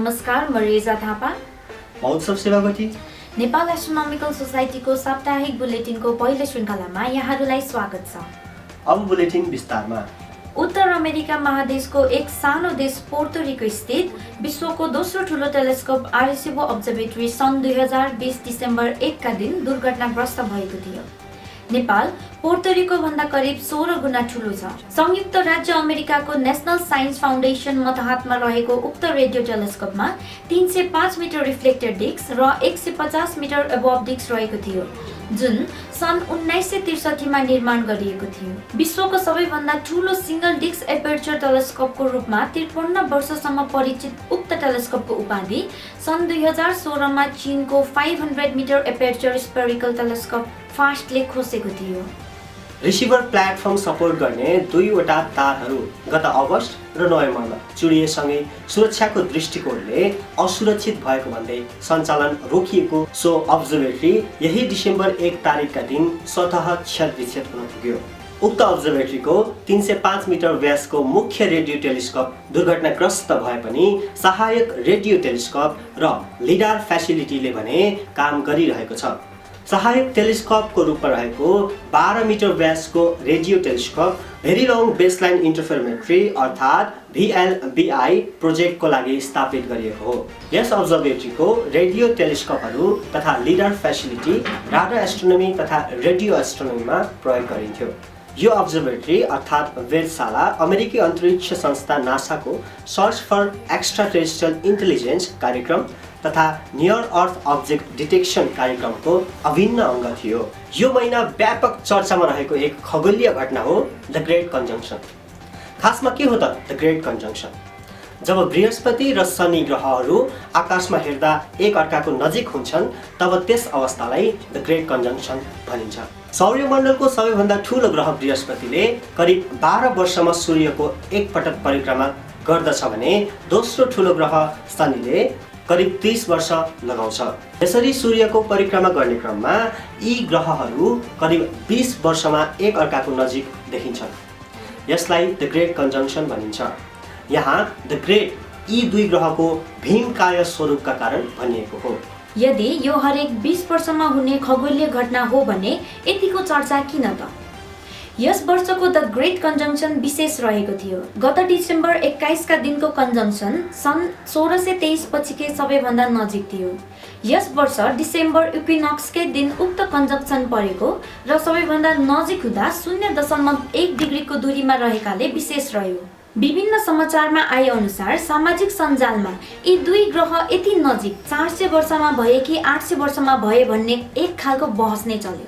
नमस्कार, म रेजा थापा, महोत्सव सेवावती, नेपाल एस्ट्रोनोमिकल सोसाइटीको साप्ताहिक बुलेटिनको पहिलो श्रृङ्खलामा यहाँहरूलाई स्वागत छ। अब बुलेटिन विस्तारमा। उत्तर अमेरिका महादेशको एक सानो देश पोर्तो रिको स्थित विश्वको दोस्रो ठुलो टेलिस्कोप आर्सिबो अब्जर्भेटरी सन् 2020 डिसेम्बर 1 का दिन दुर्घटनाग्रस्त भएको थियो। नेपाल पोर्तो रिको भन्दा करिब 16 गुणा ठुलो छ। संयुक्त राज्य अमेरिकाको नेशनल साइन्स फाउन्डेसन मतहतमा रहेको उक्त रेडियो टेलिस्कोपमा 305 मिटर रिफ्लेक्टर डिस्क र 150 मिटर एबोभ डिस्क रहेको थियो, जुन सन् 1963 मा निर्माण गरिएको थियो। विश्वको सबैभन्दा ठुलो सिंगल डिस्क एपर्चर टेलिस्कोपको रूपमा 53 वर्षसम्म परिचित उक्त टेलिस्कोपको उपाधि सन् 2016 मा चीनको 500 मिटर एपर्चर स्पेरिकल टेलिस्कोप फास्टले खोसेको थियो। रिसिभर प्लेटफर्म सपोर्ट गर्ने दुईवटा तारहरू गत अगस्त र नोभेम्बरमा चुडिएसँगै सुरक्षाको दृष्टिकोणले असुरक्षित भएको भन्दै सञ्चालन रोकिएको सो अब्जर्भेटरी यही डिसेम्बर 1 तारिकका दिन स्वतः क्षतविक्षत हुन पुग्यो। उक्त अब्जर्भेटरीको 305 मिटर व्यासको मुख्य रेडियो टेलिस्कोप दुर्घटनाग्रस्त भए पनि सहायक रेडियो टेलिस्कोप र लिडार फेसिलिटीले भने काम गरिरहेको छ। सहायक टेलिस्कोपको रूपमा रहेको 12 मिटर व्यासको radio telescope very long baseline interferometry अर्थात् VLBI प्रोजेक्टको लागि स्थापित गरिएको हो। यस अब्जर्भेटरीको रेडियो टेलिस्कोपहरू तथा लिडार फेसिलिटी राडार एस्ट्रोनोमी तथा रेडियो एस्ट्रोनोमीमा प्रयोग गरिन्थ्यो। यो अब्जर्भेटरी अर्थात् वेधशाला अमेरिकी अन्तरिक्ष संस्था नासाको search for extraterrestrial intelligence कार्यक्रम तथा नियर अर्थ अब्जेक्ट डिटेक्सन कार्यक्रमको अभिन्न अङ्ग थियो। यो महिना व्यापक चर्चामा रहेको एक खगोलीय घटना हो द ग्रेट कन्जङ्सन। खासमा के हो त द ग्रेट कन्जङ्सन? जब बृहस्पति र शनि ग्रहहरू आकाशमा हेर्दा एक अर्काको नजिक हुन्छन् तब त्यस अवस्थालाई द ग्रेट कन्जङ्सन भनिन्छ। सौर्यमण्डलको सबैभन्दा ठुलो ग्रह बृहस्पतिले करिब 12 वर्षमा सूर्यको एक पटक परिक्रमा गर्दछ भने दोस्रो ठुलो ग्रह शनिले करिब 30 वर्ष लगाउँछ। यसरी सूर्यको परिक्रमा गर्ने क्रममा यी ग्रहहरू करिब 20 वर्षमा एक अर्काको नजिक देखिन्छन्। यसलाई द ग्रेट कन्जङ्सन भनिन्छ। यहाँ द ग्रेट यी दुई ग्रहको भीमकाय स्वरूपका कारण भनिएको हो। यदि यो हरेक 20 वर्षमा हुने खगोलीय घटना हो भने यतिको चर्चा किन त? यस वर्षको द ग्रेट कन्जङ्सन विशेष रहेको थियो। गत डिसेम्बर 21 का दिनको कन्जङ्सन सन् 1623 पछिकै सबैभन्दा नजिक थियो। यस वर्ष डिसेम्बर इक्विनोक्सकै दिन उक्त कन्जङ्सन परेको र सबैभन्दा नजिक हुँदा 0.1 डिग्रीको दूरीमा रहेकाले विशेष रह्यो। विभिन्न समाचारमा आए अनुसार सामाजिक सञ्जालमा यी दुई ग्रह यति नजिक 400 वर्षमा भए कि 800 वर्षमा भए भन्ने एक खालको बहस नै चल्यो।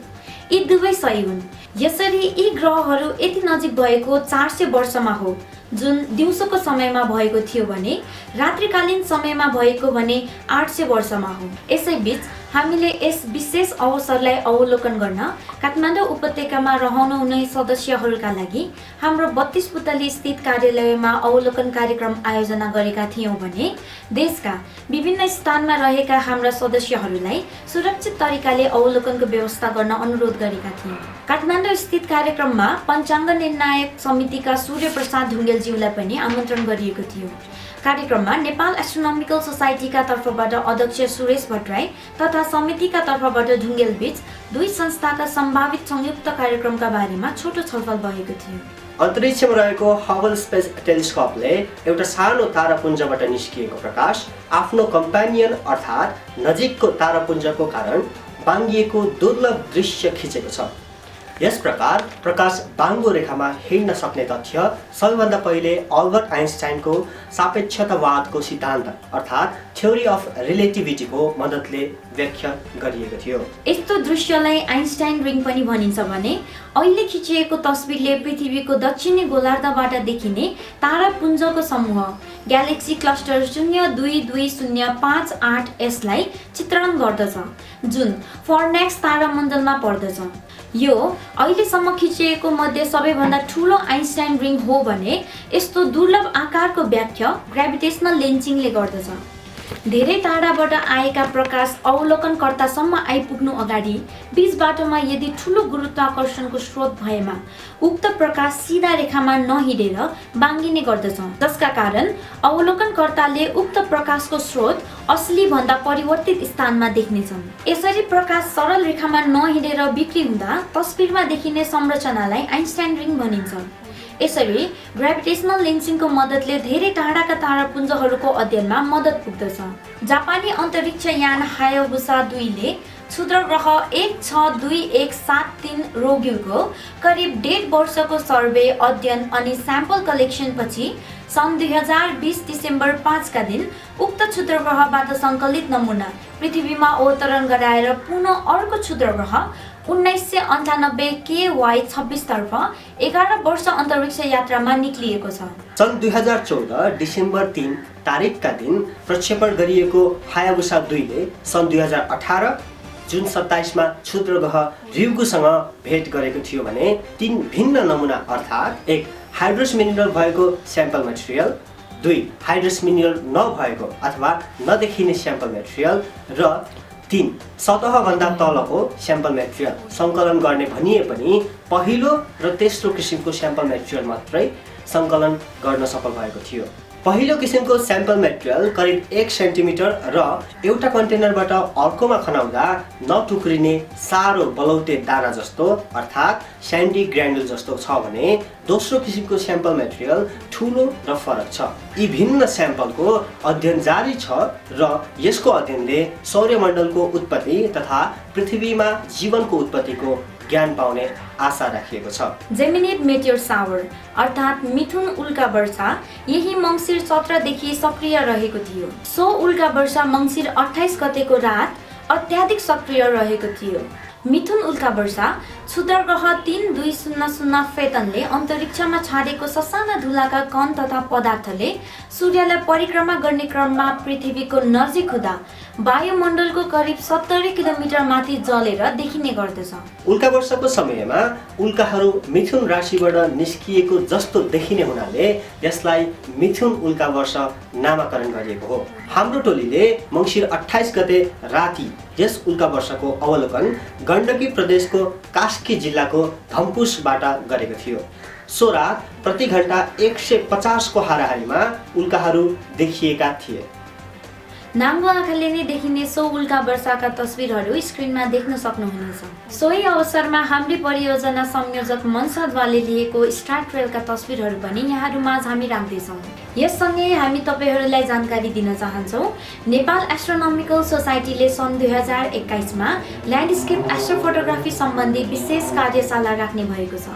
यी दुवै सही हुन्। यसरी यी ग्रहहरू यति नजिक भएको 400 वर्षमा हो, जुन दिउँसोको समयमा भएको थियो भने रात्रिकालीन समयमा भएको भने 800 वर्षमा हो। यसैबीच हामीले यस विशेष अवसरलाई अवलोकन गर्न काठमाडौँ उपत्यकामा रहनुहुने सदस्यहरूका लागि हाम्रो 32 पुतली स्थित कार्यालयमा अवलोकन कार्यक्रम आयोजना गरेका थियौँ भने देशका विभिन्न स्थानमा रहेका हाम्रा सदस्यहरूलाई सुरक्षित तरिकाले अवलोकनको व्यवस्था गर्न अनुरोध गरेका थियौँ। काठमाडौँ स्थित कार्यक्रममा पञ्चाङ्ग निर्णायक समितिका सूर्य प्रसाद ढुङ्गेलज्यूलाई पनि आमन्त्रण गरिएको थियो। कार्यक्रममा नेपाल एस्ट्रोनोमिकल सोसाइटीका तर्फबाट अध्यक्ष सुरेश भट्टराई तथा समितिका तर्फबाट ढुङ्गेल बीच दुई संस्थाका सम्भावित संयुक्त कार्यक्रमका बारेमा छोटो छलफल भएको थियो। अन्तरिक्षमा रहेको हबल स्पेस टेलिस्कोपले एउटा सानो तारापुञ्जबाट निस्किएको प्रकाश आफ्नो कम्पेनियन अर्थात् नजिकको तारापुञ्जको कारण बाङ्गिएको दुर्लभ दृश्य खिचेको छ। यस प्रकार प्रकाश बाङ्गो रेखामा हिँड्न सक्ने तथ्य सबैभन्दा पहिले अल्बर्ट आइन्स्टाइनको सापेक्षतावादको सिद्धान्त अर्थात् थ्योरी अफ रिलेटिभिटीको मद्दतले व्याख्या गरिएको थियो। यस्तो दृश्यलाई आइन्स्टाइन रिङ पनि भनिन्छ भने अहिले खिचिएको तस्बिरले पृथ्वीको दक्षिणी गोलार्धबाट देखिने तारापुञ्जको समूह ग्यालेक्सी क्लस्टर 022058S लाई चित्रण गर्दछ, जुन फर्नेक्स तारामण्डलमा पर्दछ। यो अहिलेसम्म खिचिएको मध्ये सबैभन्दा ठुलो आइन्स्टाइन रिङ हो भने यस्तो दुर्लभ आकारको व्याख्या ग्रेभिटेसनल लेन्सिङले गर्दछ। धेरै टाढाबाट आएका प्रकाश अवलोकनकर्तासम्म आइपुग्नु अगाडि बीच बाटोमा यदि ठूलो गुरुत्वाकर्षणको स्रोत भएमा उक्त प्रकाश सिधा रेखामा नहिँडेर बाङ्गिने गर्दछ, जसका कारण अवलोकनकर्ताले उक्त प्रकाशको स्रोत असली भन्दा परिवर्तित स्थानमा देख्नेछन्। यसरी प्रकाश सरल रेखामा नहिँडेर बिक्री हुँदा तस्बिरमा देखिने संरचनालाई आइन्स्टाइन रिङ भनिन्छ। यसरी ग्राभिटेसनल लेन्सिङको मद्दतले धेरै टाढाका तारापुञ्जहरूको अध्ययनमा मद्दत पुग्दछ। जापानी अन्तरिक्ष यान हायाबुसा 2 ले क्षुद्र ग्रह 162173 रोग्युको करिब 1.5 वर्षको सर्वे, अध्ययन अनि स्याम्पल कलेक्सन पछि सन् 2020 डिसेम्बर 5 का दिन उक्त क्षुद्र ग्रहबाट सङ्कलित नमुना पृथ्वीमा अवतरण गराएर पुनः अर्को क्षुद्र ग्रह 1998 KY26 तर्फ 11 वर्ष अन्तरिक्ष यात्रामा निक्लिएको छ। सन् 2014 डिसेम्बर 3 तारिकका दिन प्रक्षेपण गरिएको हायाबुसा 2 ले सन् 2018 जुन 27 मा क्षुद्र ग्रह रियुगुसँग भेट गरेको थियो भने 3 भिन्न नमुना अर्थात् 1 हाइड्रोस मिनरल भएको स्याम्पल मटेरियल, 2 हाइड्रोस मिनरल नभएको अथवा नदेखिने स्याम्पल मटेरियल र 3 सतहभन्दा तलको स्याम्पल मटेरियल सङ्कलन गर्ने भनिए पनि पहिलो र तेस्रो किसिमको स्याम्पल मटेरियल मात्रै सङ्कलन गर्न सफल भएको थियो। पहिलो किसिमको स्याम्पल मटेरियल करिब 1 सेन्टिमिटर र एउटा कन्टेनरबाट अर्कोमा खनाउँदा नटुक्रिने सारो बलौटे दाना जस्तो अर्थात् स्यान्डी ग्रानुल जस्तो छ भने दोस्रो किसिमको स्याम्पल मटेरियल ठुलो र फरक छ। यी भिन्न स्याम्पलको अध्ययन जारी छ र यसको अध्ययनले सौर्यमण्डलको उत्पत्ति तथा पृथ्वीमा जीवनको उत्पत्तिको ज्ञान पाउने आशा राखिएको छ। जेमिनेट मेटियोर सावर अर्थात् मिथुन उल्का वर्षा यही मङ्सिर 17 देखि सक्रिय रहेको थियो। सो उल्का वर्षा मङ्सिर 28 गतेको रात अत्याधिक सक्रिय रहेको थियो। मिथुन उल्का वर्षा क्षुद्र ग्रह 3200 फेतनले अन्तरिक्षमा छाडेको ससाना धुलाका कण तथा पदार्थले सूर्यलाई परिक्रमा गर्ने क्रममा पृथ्वीको नजिक हुँदा वायुमण्डलको करिब 70 किलोमिटर माथि जलेर देखिने गर्दछ। उल्का वर्षाको समयमा उल्काहरू मिथुन राशिबाट निस्किएको जस्तो देखिने हुनाले यसलाई मिथुन उल्का वर्षा नामाकरण गरिएको हो। हाम्रो टोलीले मङ्सिर 28 गते राति यस उल्का वर्षाको अवलोकन गण्डकी प्रदेशको कास्की जिल्लाको धम्पुसबाट गरेको थियो। सो रात प्रति घण्टा 150 को हाराहारीमा उल्काहरू देखिएका थिए। नाङ्गो आँखाले नै देखिने सो उल्का वर्षाका तस्बिरहरू स्क्रिनमा देख्न सक्नुहुनेछ। सोही अवसरमा हाम्री परियोजना संयोजक मनसाद्वाले लिएको स्टार ट्रेलका तस्बिरहरू पनि यहाँहरूमाझ हामी राख्दैछौँ। यससँगै हामी तपाईहरूलाई जानकारी दिन चाहन्छौँ, नेपाल एस्ट्रोनोमिकल सोसाइटीले सन् 2021 मा ल्यान्डस्केप एस्ट्रोफोटोग्राफी सम्बन्धी विशेष कार्यशाला राख्ने भएको छ।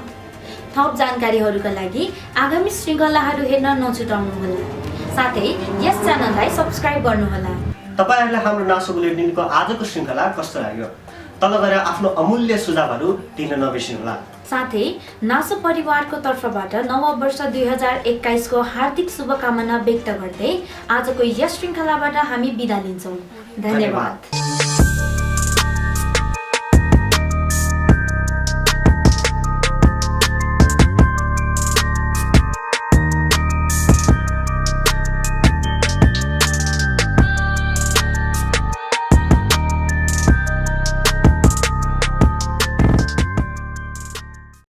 थप जानकारीहरूका लागि आगामी श्रृङ्खलाहरू हेर्न नछुटाउनुहोला। साथै यस च्यानललाई सब्स्क्राइब गर्नुहोला। तपाईहरुलाई हाम्रो नासो बुलेटिनको आजको श्रृङ्खला कस्तो लाग्यो? तल गएर आफ्नो अमूल्य सुझावहरू दिन नबिर्सनुहोला। साथै नासो परिवारको तर्फबाट नव वर्ष 2021 को हार्दिक शुभकामना व्यक्त गर्दै आजको यस श्रृङ्खलाबाट हामी बिदा लिन्छौँ। धन्यवाद।